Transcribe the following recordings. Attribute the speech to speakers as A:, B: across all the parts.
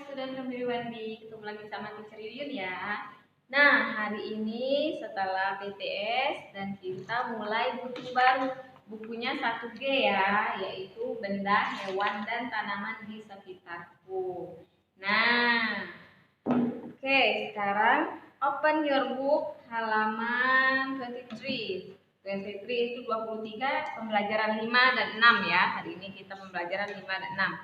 A: student from Wandi, ketemu lagi sama Teacher Yuyun ya. Nah, hari ini setelah PTS dan kita mulai buku baru. Bukunya 1G ya, yaitu Benda, Hewan, dan Tanaman di Sekitarku. Nah, oke, sekarang open your book halaman 23. 23 itu 23, pembelajaran 5 dan 6 ya. Hari ini kita pembelajaran 5 dan 6.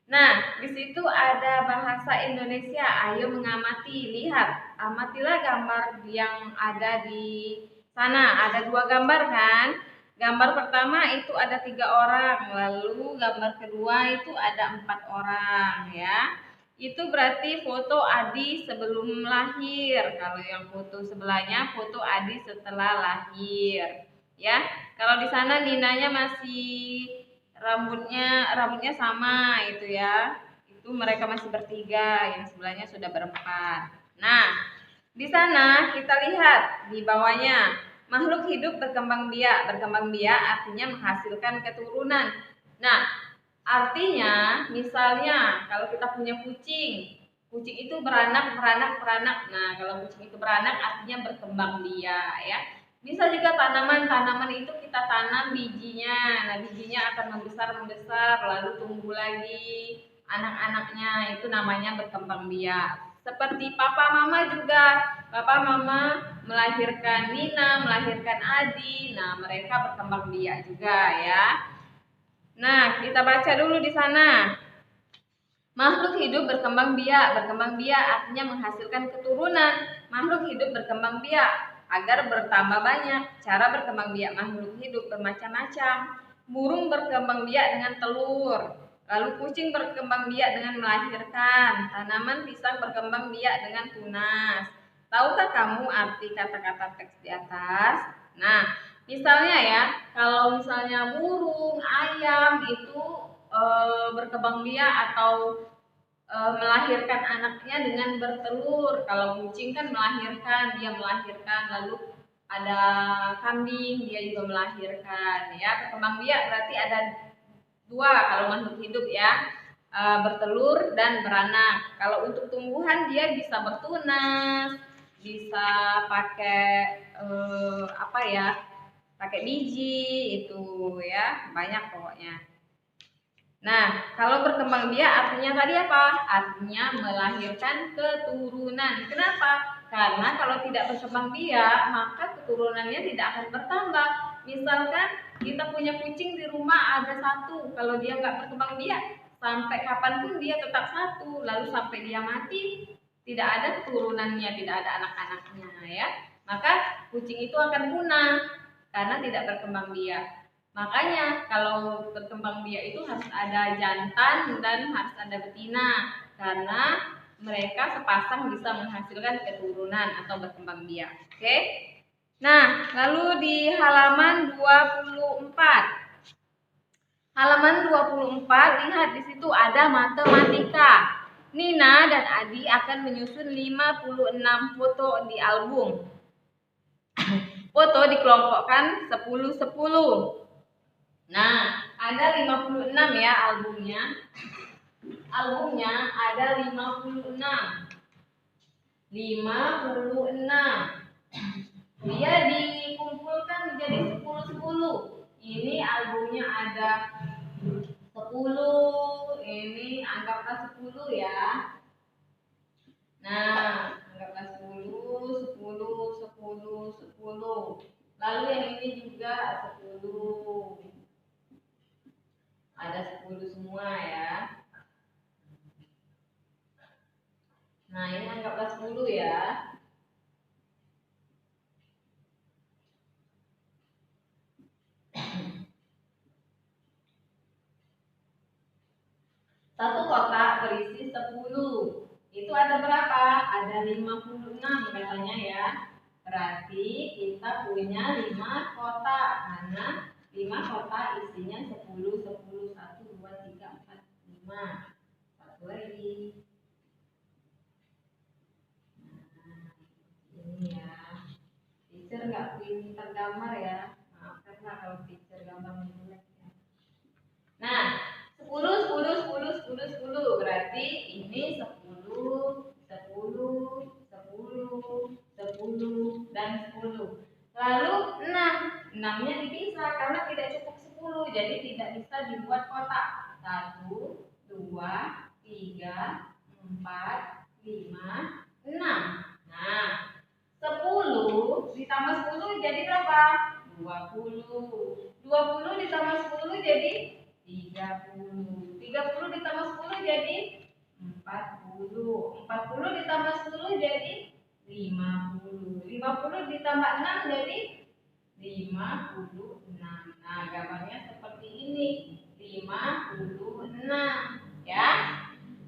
A: Nah, di situ ada bahasa Indonesia. Ayo mengamati, lihat, amatilah gambar yang ada di sana. Ada 2 gambar kan? Gambar pertama itu ada 3 orang, lalu gambar kedua itu ada 4 orang ya. Itu berarti foto Adi sebelum lahir. Kalau yang foto sebelahnya foto Adi setelah lahir. Ya, kalau di sana Ninanya masih rambutnya sama itu ya. Itu mereka masih bertiga, yang sebelahnya sudah berempat. Nah, di sana kita lihat di bawahnya makhluk hidup berkembang biak. Berkembang biak artinya menghasilkan keturunan. Nah, artinya misalnya kalau kita punya kucing, kucing itu beranak. Nah, kalau kucing itu beranak artinya berkembang biak ya. Bisa juga tanaman itu kita tanam bijinya. Nah, bijinya akan membesar lalu tumbuh lagi anak-anaknya, itu namanya berkembang biak. Seperti papa mama juga. Papa mama melahirkan Nina, melahirkan Adi. Nah, mereka berkembang biak juga ya. Nah, kita baca dulu di sana. Makhluk hidup berkembang biak. Berkembang biak artinya menghasilkan keturunan. Makhluk hidup berkembang biak agar bertambah banyak. Cara berkembang biak makhluk hidup bermacam-macam. Burung berkembang biak dengan telur. Lalu kucing berkembang biak dengan melahirkan. Tanaman pisang berkembang biak dengan tunas. Tahukah kamu arti kata-kata teks di atas? Nah, misalnya ya, kalau misalnya burung, ayam itu berkembang biak atau melahirkan anaknya dengan bertelur. Kalau kucing kan dia melahirkan, lalu ada kambing, dia juga melahirkan ya. Berkembang biak berarti ada 2 kalau makhluk hidup ya, bertelur dan beranak. Kalau untuk tumbuhan dia bisa bertunas, bisa pakai pakai biji itu ya, banyak pokoknya. Nah, kalau berkembang biak artinya tadi apa? Artinya melahirkan keturunan. Kenapa? Karena kalau tidak berkembang biak, maka keturunannya tidak akan bertambah. Misalkan kita punya kucing di rumah ada 1, kalau dia nggak berkembang biak, sampai kapanpun dia tetap 1, lalu sampai dia mati, tidak ada keturunannya, tidak ada anak-anaknya ya. Maka kucing itu akan punah karena tidak berkembang biak. Makanya kalau berkembang biak itu harus ada jantan dan harus ada betina, karena mereka sepasang bisa menghasilkan keturunan atau berkembang biak. Oke? Nah, lalu di halaman 24. Halaman 24, lihat di situ ada matematika. Nina dan Adi akan menyusun 56 foto di album. Foto dikelompokkan 10-10. Nah, ada 56 ya albumnya. Albumnya ada 56. Dia dikumpulkan menjadi 10-10. Ini albumnya ada 10. Ini anggaplah 10 ya. Nah, anggaplah 10. Lalu yang ini juga 10. Ada 10 semua ya. Nah, ini anggaplah 10 ya. Satu kotak berisi 10. Itu ada berapa? Ada 56 katanya ya. Berarti kita punya 5 kotak. Karena 5 kotak isinya 10. 1, 2, 3, 4, 5. Satu lagi. Nah, ini ya. Teacher nggak pintar gambar ya. Maafkanlah kalau teacher gambar jelek ya. Nah, 10 10. Berarti ini 10, 10, 10, 10, dan 10. Lalu 6. 6-nya dipisah karena tidak cukup 10. Jadi tidak bisa dibuat kotak. 1, 2, 3, 4, 5, 6. Nah, 10 ditambah 10 jadi berapa? 20. 20 ditambah 10 jadi 30. 30 ditambah 10 jadi 40. 40 ditambah 10 jadi 50. 50 ditambah 6 jadi 56. Nah, gambarnya seperti ini. 56 ya.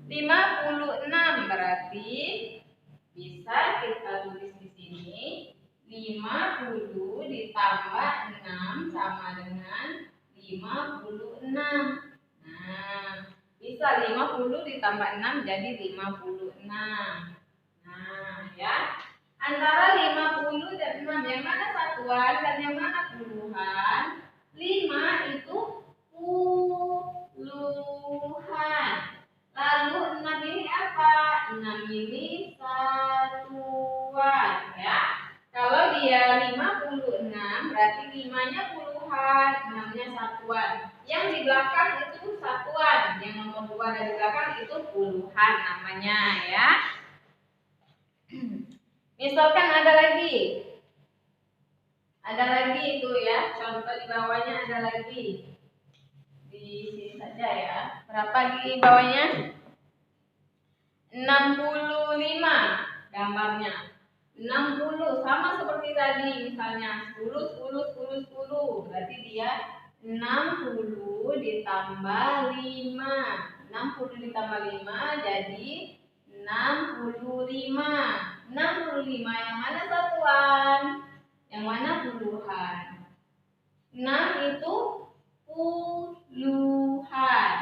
A: 56 berarti bisa kita tulis di sini 50 ditambah 6 sama dengan 56. Nah, bisa 50 ditambah 6 jadi 56. Nah, ya. Antara 50 dan 6 yang mana satuan dan yang mana puluhan? 5 itu puluhan. Lalu 6 ini apa? 6 ini satuan ya. Kalau dia 56 berarti 5-nya puluhan, 6-nya satuan. Yang di belakang itu satuan, yang nomor 2 dari belakang itu puluhan namanya ya. Misalkan ada lagi itu ya, contoh di bawahnya ada lagi. Di sini saja ya. Berapa di bawahnya? 65 gambarnya. 60 sama seperti tadi, misalnya 10 berarti dia 60 ditambah 5. 60 ditambah 5 jadi 65. 65 yang mana satuan? Yang mana puluhan? 6 itu puluhan.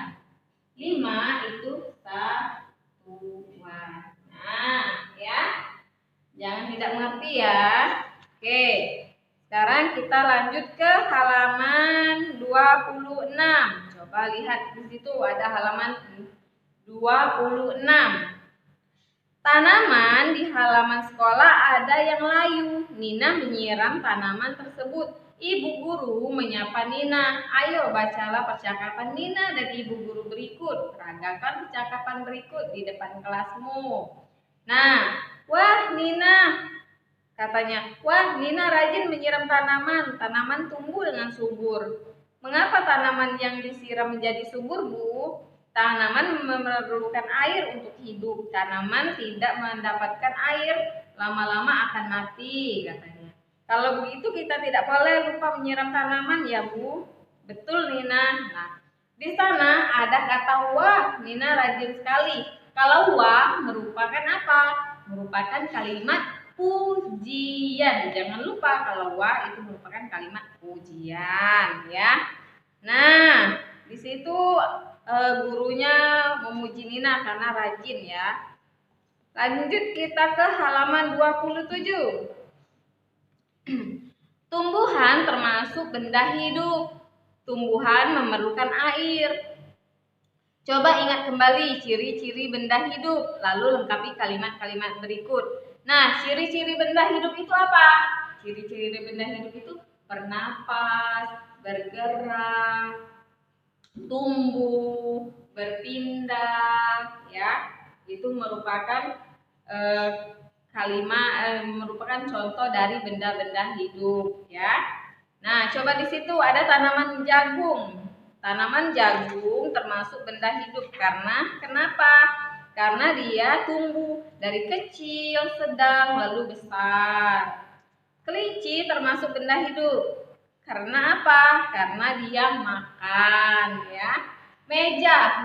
A: 5 itu satuan. Nah, ya. Jangan tidak mengerti ya. Oke. Sekarang kita lanjut ke halaman 26. Coba lihat di situ ada halaman 26. Tanaman di halaman sekolah ada yang layu. Nina menyiram tanaman tersebut. Ibu guru menyapa Nina. Ayo bacalah percakapan Nina dan ibu guru berikut. Peragakan percakapan berikut di depan kelasmu. Nah, wah Nina, katanya, wah Nina rajin menyiram tanaman. Tanaman tumbuh dengan subur. Mengapa tanaman yang disiram menjadi subur, Bu? Tanaman memerlukan air untuk hidup. Tanaman tidak mendapatkan air, lama-lama akan mati, katanya. Kalau begitu kita tidak boleh lupa menyiram tanaman ya, Bu. Betul, Nina. Nah, di sana ada kata wah. Nina rajin sekali. Kalau wah merupakan apa? Merupakan kalimat pujian. Jangan lupa kalau wah itu merupakan kalimat pujian, ya. Nah, di situ gurunya memuji Nina karena rajin ya. Lanjut kita ke halaman 27. Tumbuhan termasuk benda hidup. Tumbuhan memerlukan air. Coba ingat kembali ciri-ciri benda hidup, lalu lengkapi kalimat-kalimat berikut. Nah, ciri-ciri benda hidup itu apa? Ciri-ciri benda hidup itu bernapas, bergerak, tumbuh, berpindah, ya. Itu merupakan merupakan contoh dari benda-benda hidup, ya. Nah, coba di situ ada tanaman jagung. Tanaman jagung termasuk benda hidup karena kenapa? Karena dia tumbuh dari kecil, sedang, lalu besar. Kelinci termasuk benda hidup. Karena apa? Karena dia makan, ya. Meja,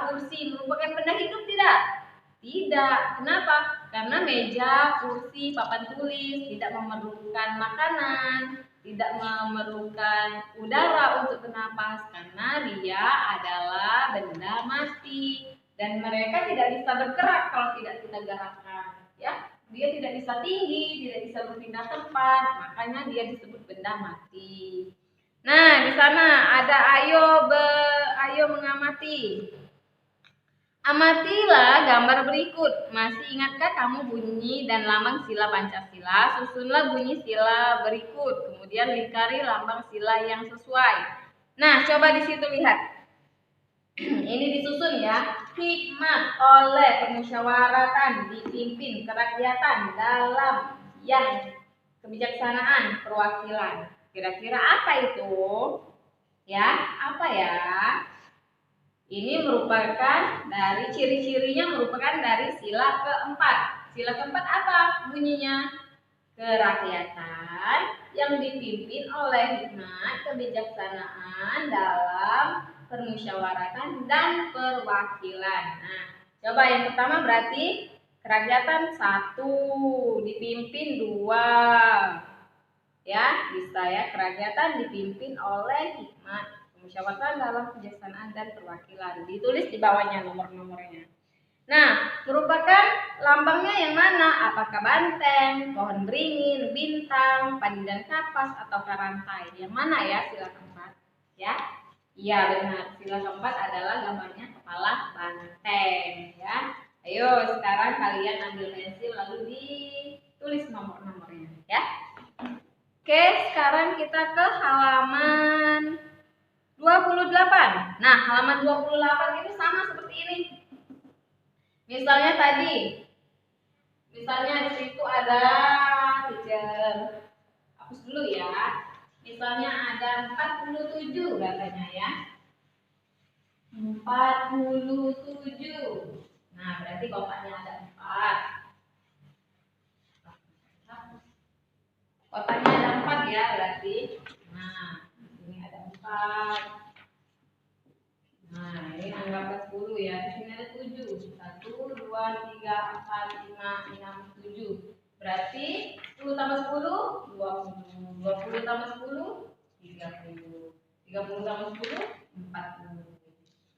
A: kursi merupakan benda hidup tidak? Tidak. Kenapa? Karena meja, kursi, papan tulis tidak memerlukan makanan, tidak memerlukan udara untuk bernapas karena dia adalah benda mati dan mereka tidak bisa bergerak kalau tidak kita gerakkan, ya. Dia tidak bisa tinggi, tidak bisa berpindah tempat, makanya dia disebut benda mati. Nah, di sana ada ayo mengamati. Amatilah gambar berikut. Masih ingatkah kamu bunyi dan lambang sila Pancasila? Susunlah bunyi sila berikut. Kemudian lingkari lambang sila yang sesuai. Nah, coba di situ lihat. Ini disusun ya. Hikmat oleh permusyawaratan dipimpin kerakyatan dalam yang kebijaksanaan perwakilan. Kira-kira apa itu? Ya, apa ya? Ini merupakan dari ciri-cirinya merupakan dari sila keempat. Sila keempat apa bunyinya? Kerakyatan yang dipimpin oleh hikmat kebijaksanaan dalam permusyawaratan dan perwakilan. Nah, coba yang pertama berarti kerakyatan 1, dipimpin 2. Ya, bisa ya, kerakyatan dipimpin oleh hikmat musyawaratan dalam kebijaksanaan dan perwakilan. Ditulis di bawahnya nomor-nomornya. Nah, merupakan lambangnya yang mana? Apakah banteng, pohon beringin, bintang, padi dan kapas, atau rantai? Yang mana ya sila keempat? Ya, iya benar. Sila keempat adalah gambarnya kepala banteng. Ya, ayo sekarang kalian ambil pensil lalu ditulis nomor-nomornya. Ya. Oke, sekarang kita ke halaman 28. Nah, halaman 28 itu sama seperti ini. Misalnya di situ ada teacher. Hapus dulu ya. Misalnya ada 47 katanya ya. 47. Nah, berarti kotaknya ada 4. Kotaknya ada 4 ya berarti. Nah, ini ada 4. Nah, ini anggaplah 10 ya. Di sini ada 7. 1, 2, 3, 4, 5, 6, 7. Berarti 10 tambah 10, 20. 20 tambah 10, 30. 30 tambah 10, 40.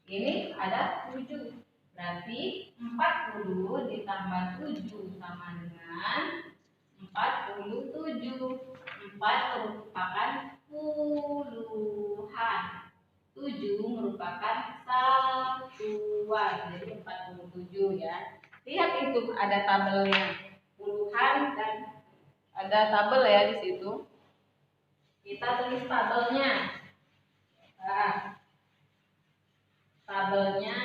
A: Ini ada 7. Berarti 40 ditambah 7 sama dengan 47. 4 merupakan puluhan. 7 merupakan satuan, jadi 47 ya. Lihat itu ada tabelnya, puluhan dan ada tabel ya di situ. Kita tulis tabelnya. Nah, tabelnya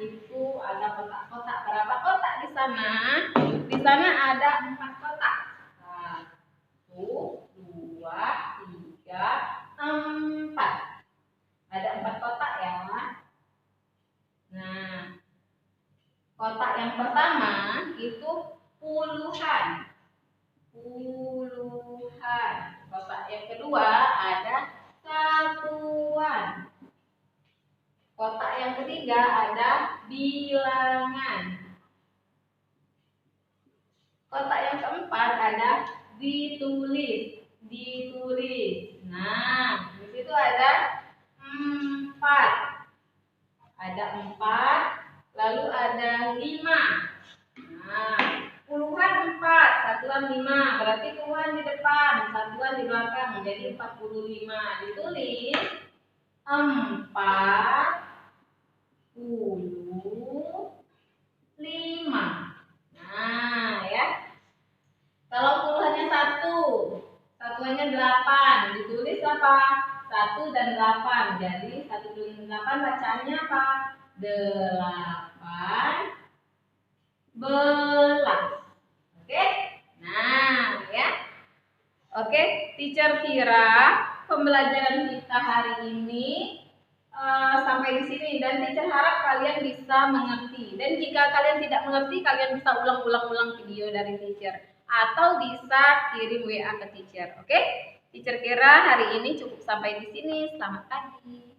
A: itu ada kotak-kotak. Berapa kotak di sana? Di sana ada 4 kotak. 1, 2, 3, 4. Ada 4 kotak ya. Nah, kotak yang pertama itu puluhan. Puluhan. Kotak yang kedua ada satuan. Kotak yang ketiga ada bilangan. Kotak yang keempat ada ditulis. Nah, di situ ada 4. Ada 4, lalu ada 5. Nah, puluhan 4, satuan 5. Berarti puluhan di depan, satuan di belakang, jadi 45. Ditulis 45. Nah, ya. Kalau puluhannya 1, satuannya 8, ditulis apa? 1 dan 8. Jadi 1 dan 8 bacaannya apa? 18. Oke? Nah, ya. Oke, teacher kira pembelajaran kita hari ini sampai di sini dan teacher harap kalian bisa mengerti. Dan jika kalian tidak mengerti, kalian bisa ulang video dari teacher atau bisa kirim WA ke teacher. Oke? Teacher kira hari ini cukup sampai di sini. Selamat pagi.